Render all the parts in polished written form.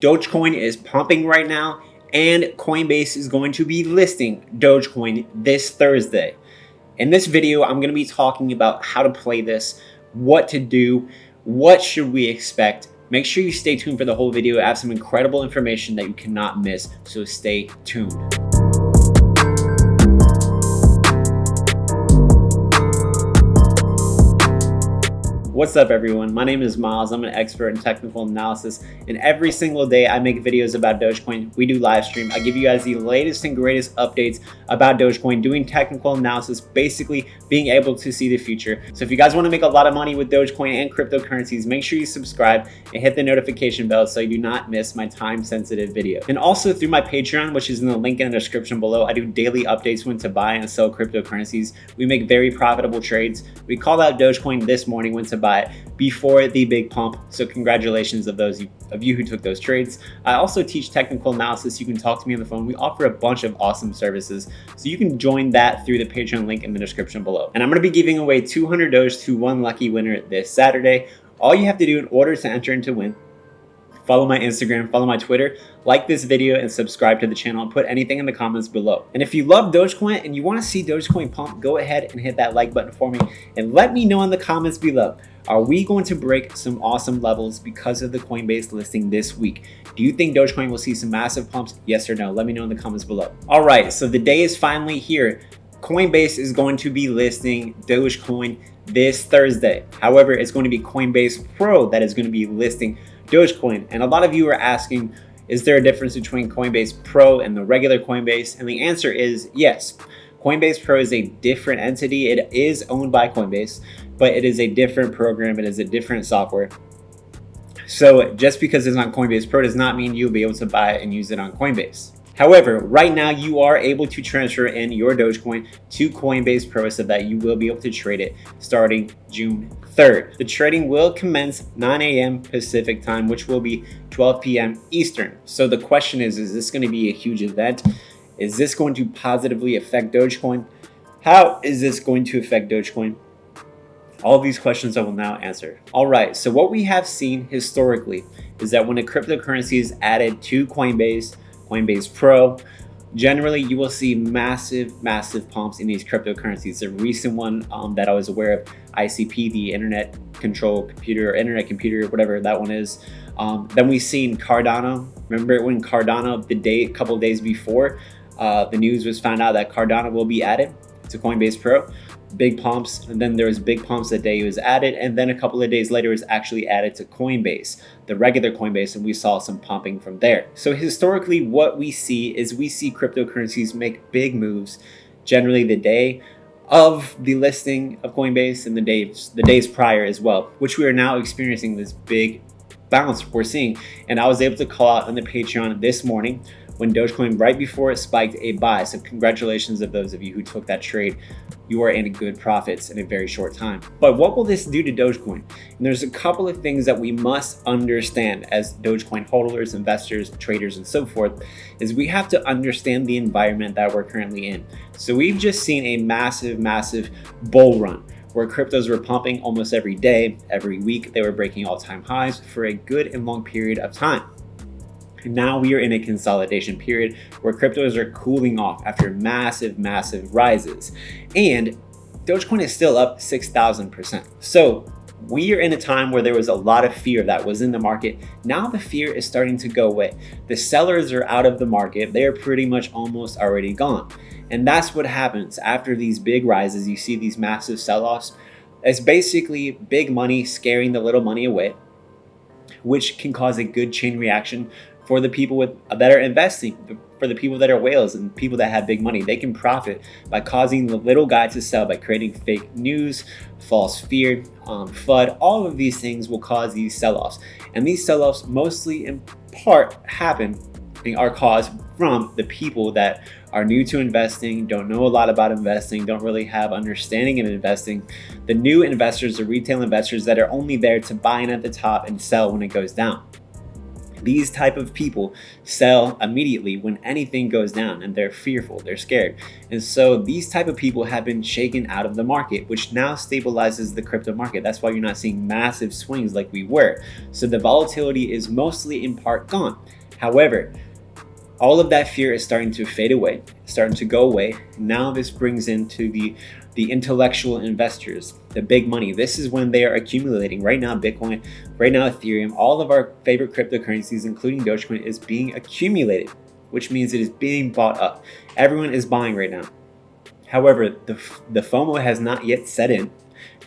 Dogecoin is pumping right now, and Coinbase is going to be listing Dogecoin this Thursday. In this video, I'm going to be talking about how to play this, what to do, what should we expect. Make sure you stay tuned for the whole video. I have some incredible information that you cannot miss, so stay tuned. What's up everyone, my name is Miles. I'm an expert in technical analysis, and every single day I make videos about Dogecoin. We do live stream. I give you guys the latest and greatest updates about Dogecoin, doing technical analysis, basically being able to see the future. So if you guys want to make a lot of money with Dogecoin and cryptocurrencies, make sure you subscribe and hit the notification bell so you do not miss my time sensitive video. And also through my Patreon, which is in the link in the description below, I do daily updates when to buy and sell cryptocurrencies. We make very profitable trades. We called out Dogecoin this morning when to buy before the big pump, so congratulations of those of you who took those trades. I also teach technical analysis. You can talk to me on the phone. We offer a bunch of awesome services, so you can join that through the Patreon link in the description below. And I'm going to be giving away 200 Doge to one lucky winner this Saturday. All you have to do in order to enter and to win: follow my Instagram, follow my Twitter, like this video, and subscribe to the channel, and put anything in the comments below. And if you love Dogecoin and you want to see Dogecoin pump, go ahead and hit that like button for me and let me know in the comments below. Are we going to break some awesome levels because of the Coinbase listing this week? Do you think Dogecoin will see some massive pumps? Yes or no? Let me know in the comments below. All right, so the day is finally here. Coinbase is going to be listing Dogecoin this Thursday. However, it's going to be Coinbase Pro that is going to be listing Dogecoin. And a lot of you are asking, is there a difference between Coinbase Pro and the regular Coinbase? And the answer is yes. Coinbase Pro is a different entity. It is owned by Coinbase, but it is a different program. It is a different software. So just because it's on Coinbase Pro does not mean you'll be able to buy it and use it on Coinbase. However, right now you are able to transfer in your Dogecoin to Coinbase Pro so that you will be able to trade it starting June 3rd. The trading will commence 9 a.m. Pacific time, which will be 12 p.m. Eastern. So the question is this going to be a huge event? Is this going to positively affect Dogecoin? How is this going to affect Dogecoin? All these questions I will now answer. All right, so what we have seen historically is that when a cryptocurrency is added to Coinbase Pro, generally you will see massive pumps in these cryptocurrencies. The recent one that I was aware of, ICP, the internet control computer, or internet computer, whatever that one is. Then we've seen Cardano. Remember when Cardano, a couple of days before, the news was found out that Cardano will be added to Coinbase Pro. Big pumps, and then there was big pumps the day it was added, and then a couple of days later it was actually added to Coinbase, the regular Coinbase, and we saw some pumping from there. So historically what we see is we see cryptocurrencies make big moves generally the day of the listing of Coinbase and the days prior as well, which we are now experiencing this big bounce we're seeing. And I was able to call out on the Patreon this morning when Dogecoin, right before it spiked, a buy. So congratulations of those of you who took that trade. You are in good profits in a very short time. But what will this do to Dogecoin? And there's a couple of things that we must understand as Dogecoin holders, investors, traders, and so forth, is we have to understand the environment that we're currently in. So we've just seen a massive bull run where cryptos were pumping almost every day, every week. They were breaking all-time highs for a good and long period of time. Now we are in a consolidation period where cryptos are cooling off after massive rises, and Dogecoin is still up 6,000%. So we are in a time where there was a lot of fear that was in the market. Now the fear is starting to go away. The sellers are out of the market. They are pretty much almost already gone. And that's what happens after these big rises. You see these massive sell-offs. It's basically big money scaring the little money away, which can cause a good chain reaction for the people that are investing, for the people that are whales and people that have big money. They can profit by causing the little guy to sell, by creating fake news, false fear, FUD. All of these things will cause these sell-offs. And these sell-offs mostly in part are caused from the people that are new to investing, don't know a lot about investing, don't really have understanding in investing. The new investors, the retail investors that are only there to buy in at the top and sell when it goes down. These type of people sell immediately when anything goes down, and they're fearful, they're scared. And so these type of people have been shaken out of the market, which now stabilizes the crypto market. That's why you're not seeing massive swings like we were. So the volatility is mostly in part gone. However, all of that fear is starting to fade away, starting to go away. Now this brings into the intellectual investors, the big money. This is when they are accumulating. Right now, Bitcoin, right now, Ethereum, all of our favorite cryptocurrencies, including Dogecoin, is being accumulated, which means it is being bought up. Everyone is buying right now. However, the FOMO has not yet set in,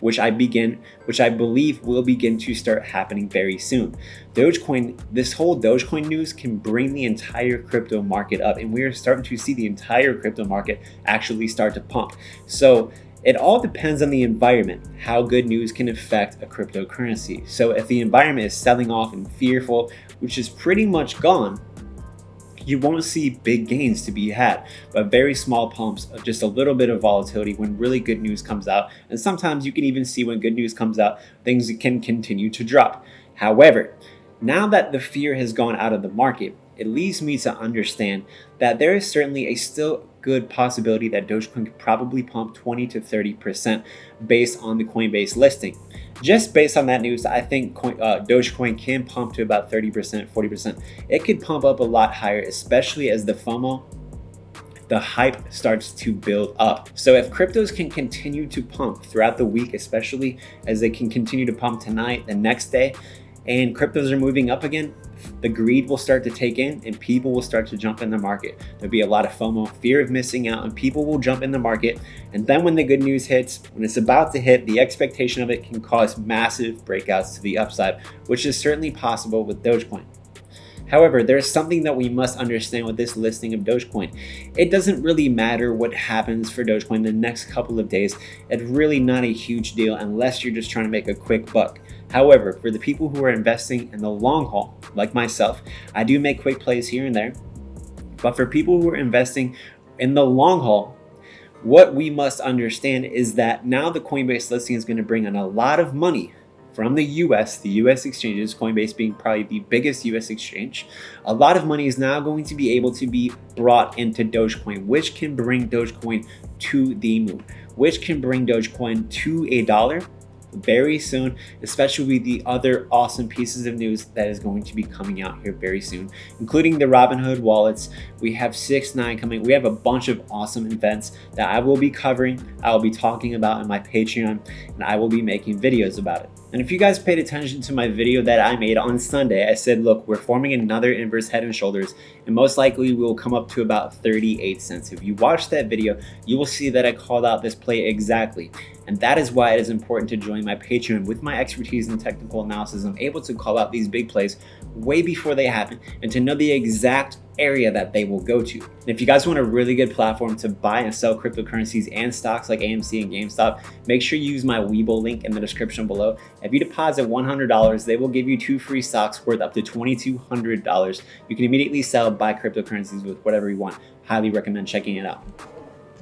which I believe will begin to start happening very soon. Dogecoin, this whole Dogecoin news can bring the entire crypto market up, and we are starting to see the entire crypto market actually start to pump. So it all depends on the environment, how good news can affect a cryptocurrency. So if the environment is selling off and fearful, which is pretty much gone, you won't see big gains to be had, but very small pumps of just a little bit of volatility when really good news comes out. And sometimes you can even see when good news comes out, things can continue to drop. However, now that the fear has gone out of the market, it leads me to understand that there is certainly a still good possibility that Dogecoin could probably pump 20 to 30% based on the Coinbase listing. Just based on that news, I think Dogecoin can pump to about 30%, 40%. It could pump up a lot higher, especially as the FOMO, the hype starts to build up. So if cryptos can continue to pump throughout the week, especially as they can continue to pump tonight, the next day, and cryptos are moving up again, the greed will start to take in and people will start to jump in the market. There'll be a lot of FOMO, fear of missing out, and people will jump in the market. And then when the good news hits, when it's about to hit, the expectation of it can cause massive breakouts to the upside, which is certainly possible with Dogecoin. However, there's something that we must understand with this listing of Dogecoin. It doesn't really matter what happens for Dogecoin the next couple of days. It's really not a huge deal unless you're just trying to make a quick buck. However, for the people who are investing in the long haul, like myself, I do make quick plays here and there. But for people who are investing in the long haul, what we must understand is that now the Coinbase listing is going to bring in a lot of money from the US exchanges, Coinbase being probably the biggest US exchange. A lot of money is now going to be able to be brought into Dogecoin, which can bring Dogecoin to the moon, which can bring Dogecoin to $1 very soon, especially with the other awesome pieces of news that is going to be coming out here very soon, including the Robinhood wallets. We have 6ix9ine coming. We have a bunch of awesome events that I will be covering, I will be talking about in my Patreon, and I will be making videos about it. And if you guys paid attention to my video that I made on Sunday, I said, look, we're forming another inverse head and shoulders, and most likely we will come up to about 38 cents. If you watch that video, you will see that I called out this play exactly. And that is why it is important to join my Patreon. With my expertise in technical analysis, I'm able to call out these big plays way before they happen and to know the exact area that they will go to. And if you guys want a really good platform to buy and sell cryptocurrencies and stocks like AMC and GameStop, make sure you use my Webull link in the description below. If you deposit $100, they will give you 2 free stocks worth up to $2,200. You can immediately sell, buy cryptocurrencies with whatever you want. Highly recommend checking it out.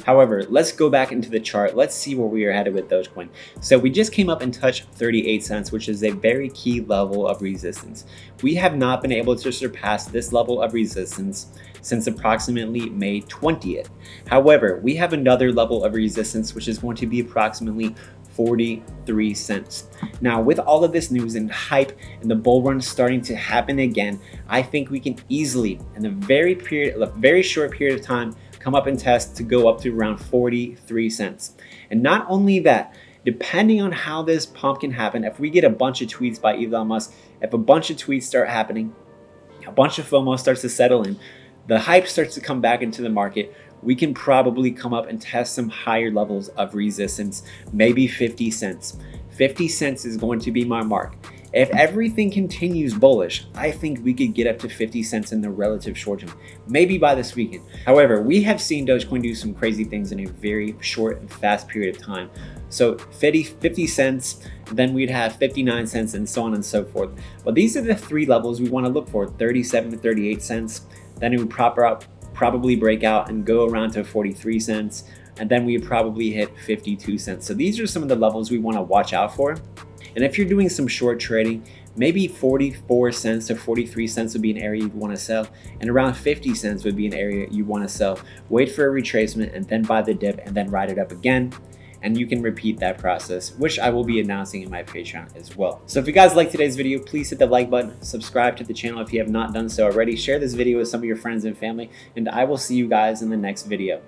However, let's go back into the chart. Let's see where we are headed with Dogecoin. So we just came up and touched 38 cents, which is a very key level of resistance. We have not been able to surpass this level of resistance since approximately May 20th. However, we have another level of resistance, which is going to be approximately 43 cents. Now, with all of this news and hype and the bull run starting to happen again, I think we can easily, in a very short period of time, come up and test to go up to around 43 cents. And not only that, depending on how this pump can happen, if we get a bunch of tweets by Elon Musk, if a bunch of tweets start happening, a bunch of FOMO starts to settle in, the hype starts to come back into the market, we can probably come up and test some higher levels of resistance, maybe 50 cents. 50 cents is going to be my mark. If everything continues bullish, I think we could get up to 50 cents in the relative short term, maybe by this weekend. However, we have seen Dogecoin do some crazy things in a very short and fast period of time. So 50 cents, then we'd have 59 cents and so on and so forth. But these are the 3 levels we want to look for, 37 to 38 cents. Then it would probably break out and go around to 43 cents. And then we would probably hit 52 cents. So these are some of the levels we want to watch out for. And if you're doing some short trading, maybe 44 cents to 43 cents would be an area you'd want to sell, and around 50 cents would be an area you want to sell. Wait for a retracement and then buy the dip and then ride it up again. And you can repeat that process, which I will be announcing in my Patreon as well. So if you guys like today's video, please hit the like button, subscribe to the channel if you have not done so already, share this video with some of your friends and family, and I will see you guys in the next video.